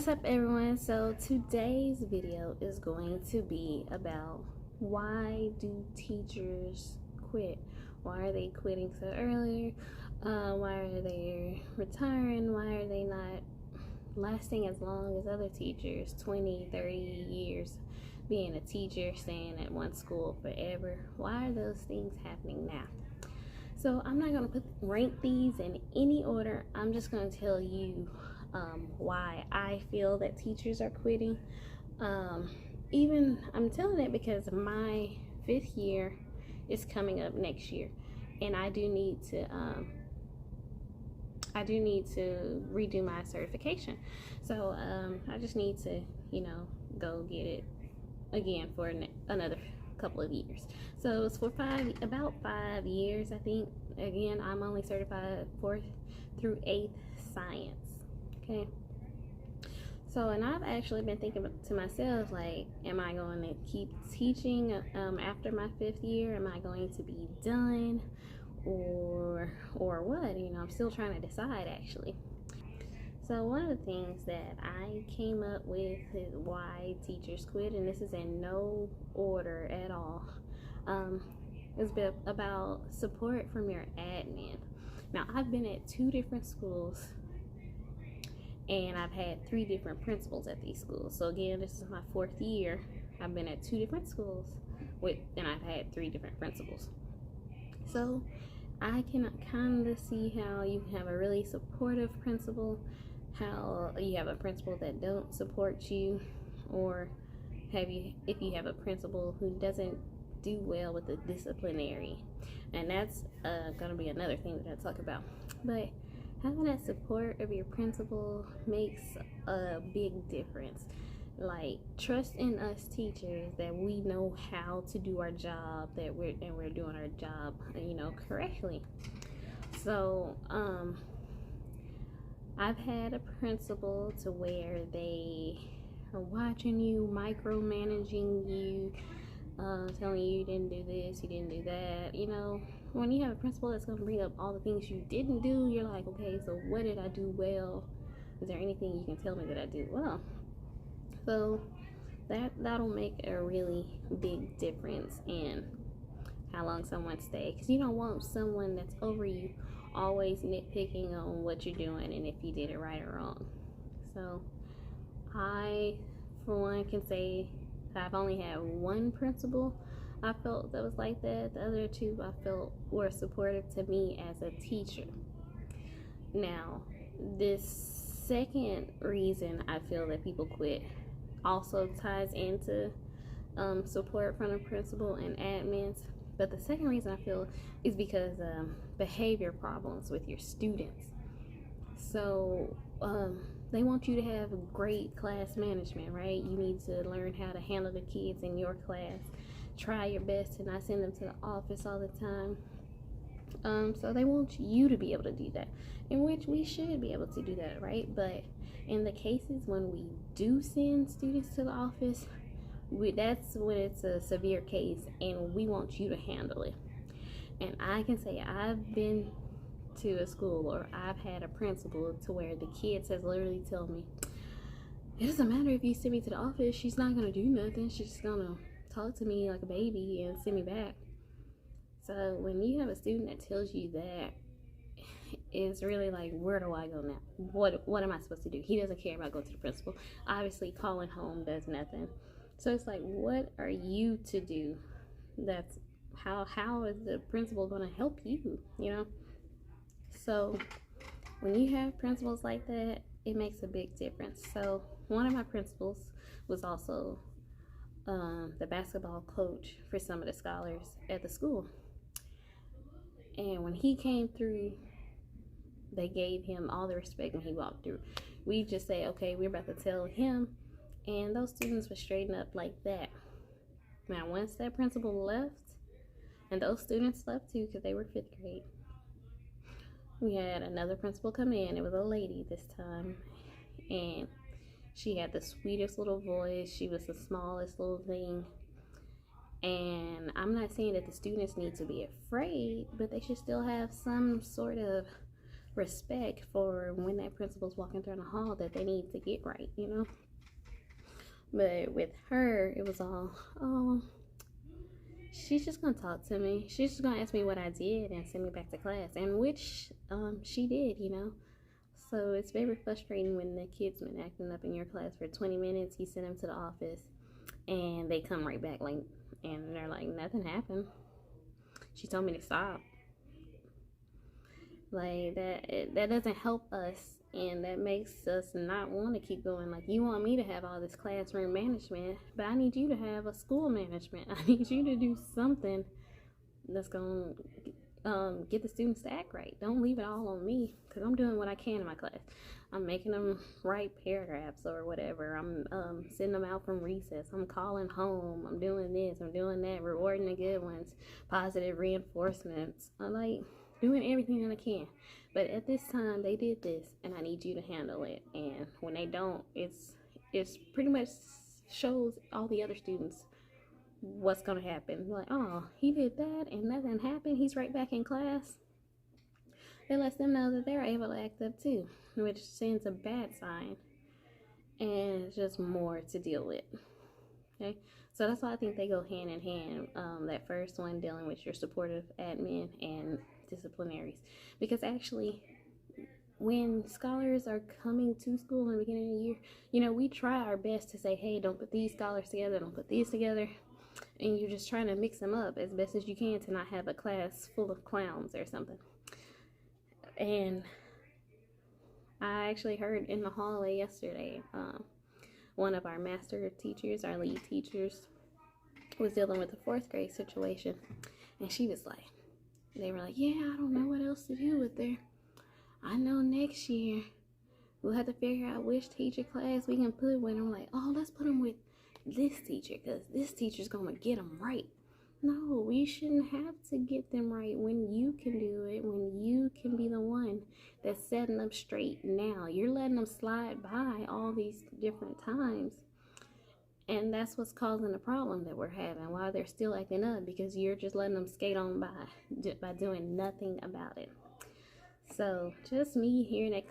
What's up, everyone? So today's video is going to be about why do teachers quit? Why are they quitting so early? Why are they retiring? Why are they not lasting as long as other teachers, 20, 30 years being a teacher, staying at one school forever? Why are those things happening now? So I'm not going to rank these in any order. I'm just going to tell you why I feel that teachers are quitting. Even I'm telling it because my 5th year is coming up next year, and I do need to redo my certification. So I just need to go get it again for another couple of years. So it's for about 5 years, I think. Again, I'm only certified 4th through 8th science. Okay. So, and I've actually been thinking to myself, like, am I going to keep teaching after my 5th year? Am I going to be done, or what? I'm still trying to decide, actually. So one of the things that I came up with is why teachers quit, and this is in no order at all, is about support from your admin. Now, I've been at 2 different schools, and I've had 3 different principals at these schools. So again, this is my 4th year. I've been at 2 different schools and I've had 3 different principals. So I can kind of see how you have a really supportive principal, how you have a principal that don't support you, or if you have a principal who doesn't do well with the disciplinary. And that's going to be another thing that I talk about. But having that support of your principal makes a big difference. Like, trust in us teachers that we know how to do our job, that we're doing our job, correctly. So, I've had a principal to where they are watching you, micromanaging you, telling you didn't do this, you didn't do that. When you have a principal that's going to bring up all the things you didn't do, you're like, okay, so what did I do well? Is there anything you can tell me that I did well? So that'll make a really big difference in how long someone stays, because you don't want someone that's over you always nitpicking on what you're doing and if you did it right or wrong. So I, for one, can say I've only had one principal I felt that was like that. The other 2 I felt were supportive to me as a teacher. Now, this second reason I feel that people quit also ties into support from the principal and admins. But the second reason I feel is because behavior problems with your students. So they want you to have great class management, right? You need to learn how to handle the kids in your class. Try your best to not send them to the office all the time. So they want you to be able to do that, in which we should be able to do that, right? But in the cases when we do send students to the office, that's when it's a severe case and we want you to handle it. And I can say I've been to a school, or I've had a principal to where the kids has literally told me, it doesn't matter if you send me to the office, she's not going to do nothing. She's just going to talk to me like a baby and send me back. So when you have a student that tells you that, it's really like, where do I go now? What am I supposed to do? He doesn't care about going to the principal. Obviously, calling home does nothing. So it's like, what are you to do? That's how is the principal going to help you? So when you have principals like that, it makes a big difference. So one of my principals was also the basketball coach for some of the scholars at the school. And when he came through, they gave him all the respect when he walked through. We just say, okay, we're about to tell him, and those students would straighten up like that. Now, once that principal left, and those students left too because they were 5th grade, we had another principal come in. It was a lady this time, and she had the sweetest little voice. She was the smallest little thing. And I'm not saying that the students need to be afraid, but they should still have some sort of respect for when that principal's walking through the hall that they need to get right, you know. But with her, it was all, oh, she's just gonna talk to me. She's just gonna ask me what I did and send me back to class, and which she did, you know. So it's very frustrating when the kid's been acting up in your class for 20 minutes. You send them to the office, and they come right back like, and they're like, nothing happened. She told me to stop. Like that doesn't help us, and that makes us not want to keep going. Like, you want me to have all this classroom management, but I need you to have a school management. I need you to do something that's gonna get the students to act right. Don't leave it all on me, because I'm doing what I can in my class. I'm making them write paragraphs or whatever. I'm sending them out from recess. I'm calling home. I'm doing this. I'm doing that. Rewarding the good ones. Positive reinforcements. I like doing everything that I can. But at this time, they did this, and I need you to handle it. And when they don't, it's pretty much shows all the other students what's gonna happen. Like, oh, he did that and nothing happened. He's right back in class. It lets them know that they're able to act up too, which sends a bad sign, and it's just more to deal with. Okay, so that's why I think they go hand in hand. That first one dealing with your supportive admin and disciplinaries, because actually, when scholars are coming to school in the beginning of the year, you know, we try our best to say, hey, don't put these scholars together, don't put these together. And you're just trying to mix them up as best as you can to not have a class full of clowns or something. And I actually heard in the hallway yesterday, one of our master teachers, our lead teachers, was dealing with a fourth grade situation. And she was like, they were like, yeah, I don't know what else to do with her. I know next year we'll have to figure out which teacher class we can put with. I'm like, oh, let's put them with this teacher, because this teacher's gonna get them right. No, we shouldn't have to get them right when you can do it, when you can be the one that's setting them straight now. You're letting them slide by all these different times, and that's what's causing the problem that we're having, why they're still acting up, because you're just letting them skate on by doing nothing about it. So just me hearing that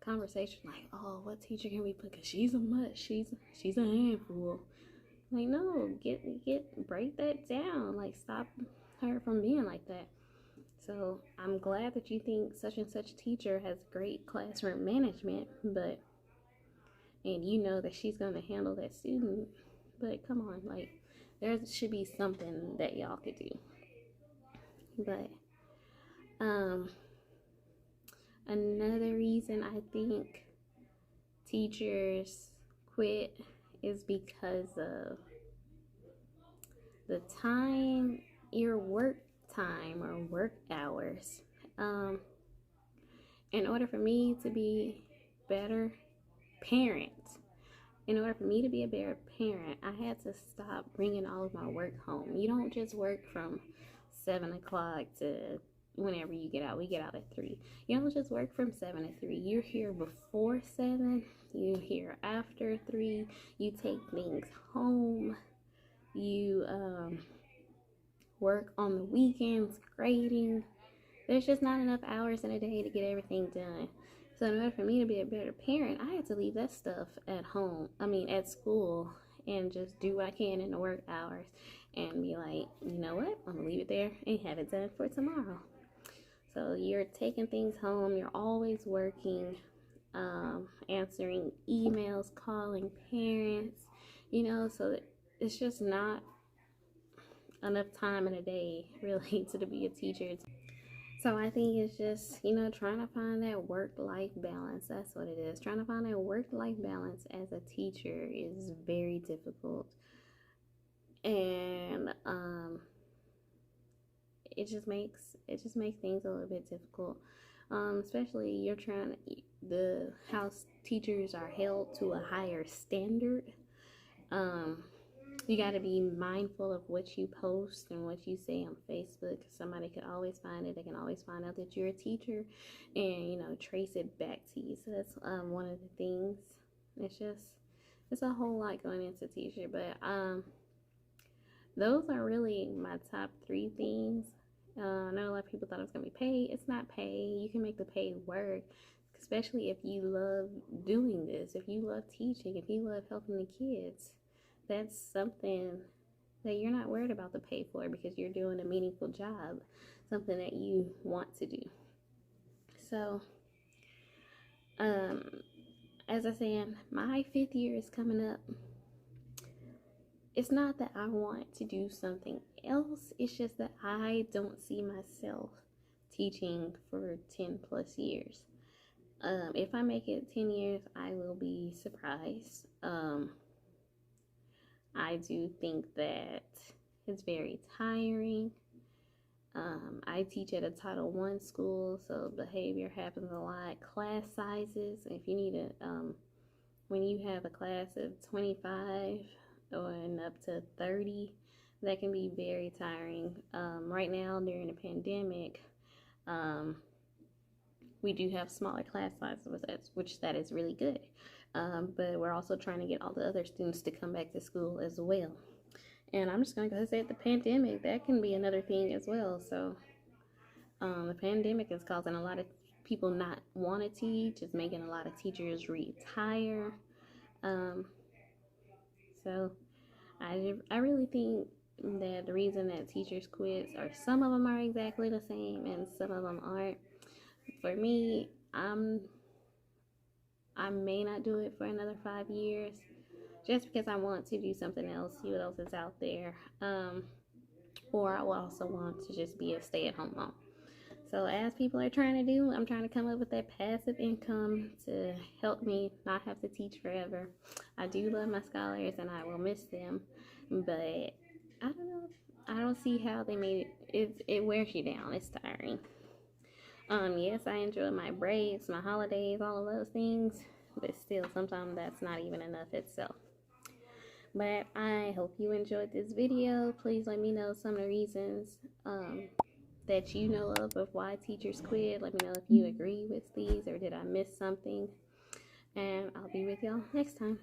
conversation, like, oh, what teacher can we put? Because she's a mutt. She's a handful. Like, no, break that down. Like, stop her from being like that. So I'm glad that you think such and such teacher has great classroom management, and you know that she's going to handle that student. But come on, like, there should be something that y'all could do. But another reason I think teachers quit is because of the time, your work time or work hours. In order for me to be better parent, in order for me to be a better parent, I had to stop bringing all of my work home. You don't just work from 7 o'clock to whenever you get out. We get out at 3. You don't just work from 7 to 3. You're here before 7. You're here after 3. You take things home. You work on the weekends, grading. There's just not enough hours in a day to get everything done. So in order for me to be a better parent, I had to leave that stuff at school, and just do what I can in the work hours and be like, you know what, I'm gonna leave it there and have it done for tomorrow. So you're taking things home, you're always working, answering emails, calling parents, so it's just not enough time in a day really to be a teacher. So I think it's just, trying to find that work-life balance. That's what it is. Trying to find that work-life balance as a teacher is very difficult. And it just makes things a little bit difficult. Especially the house teachers are held to a higher standard. You got to be mindful of what you post and what you say on Facebook. Somebody could always find it. They can always find out that you're a teacher and, trace it back to you. So that's one of the things. It's a whole lot going into teacher. But those are really my top 3 things I know a lot of people thought it was going to be paid. It's not paid. You can make the pay work, especially if you love doing this, if you love teaching, if you love helping the kids. That's something that you're not worried about the pay for because you're doing a meaningful job, something that you want to do. So, as I said, my 5th year is coming up. It's not that I want to do something else, it's just that I don't see myself teaching for 10 plus years. If I make it 10 years, I will be surprised. I do think that it's very tiring. I teach at a Title I school, so behavior happens a lot. Class sizes, if you need when you have a class of 25 and up to 30, that can be very tiring. Right now, during the pandemic, we do have smaller class sizes, which that is really good. But we're also trying to get all the other students to come back to school as well. And I'm just going to go ahead and say the pandemic, that can be another thing as well. So the pandemic is causing a lot of people not want to teach. It's making a lot of teachers retire. So I really think that the reason that teachers quit, or some of them are exactly the same and some of them aren't. For me, I may not do it for another 5 years just because I want to do something else, see what else is out there. Or I will also want to just be a stay-at-home mom. So as people are trying to do, I'm trying to come up with that passive income to help me not have to teach forever. I do love my scholars and I will miss them, but I don't know. I don't see how they made it. It wears you down. It's tiring. Yes, I enjoy my breaks, my holidays, all of those things, but still, sometimes that's not even enough itself. But I hope you enjoyed this video. Please let me know some of the reasons that you know of why teachers quit. Let me know if you agree with these or did I miss something. And I'll be with y'all next time.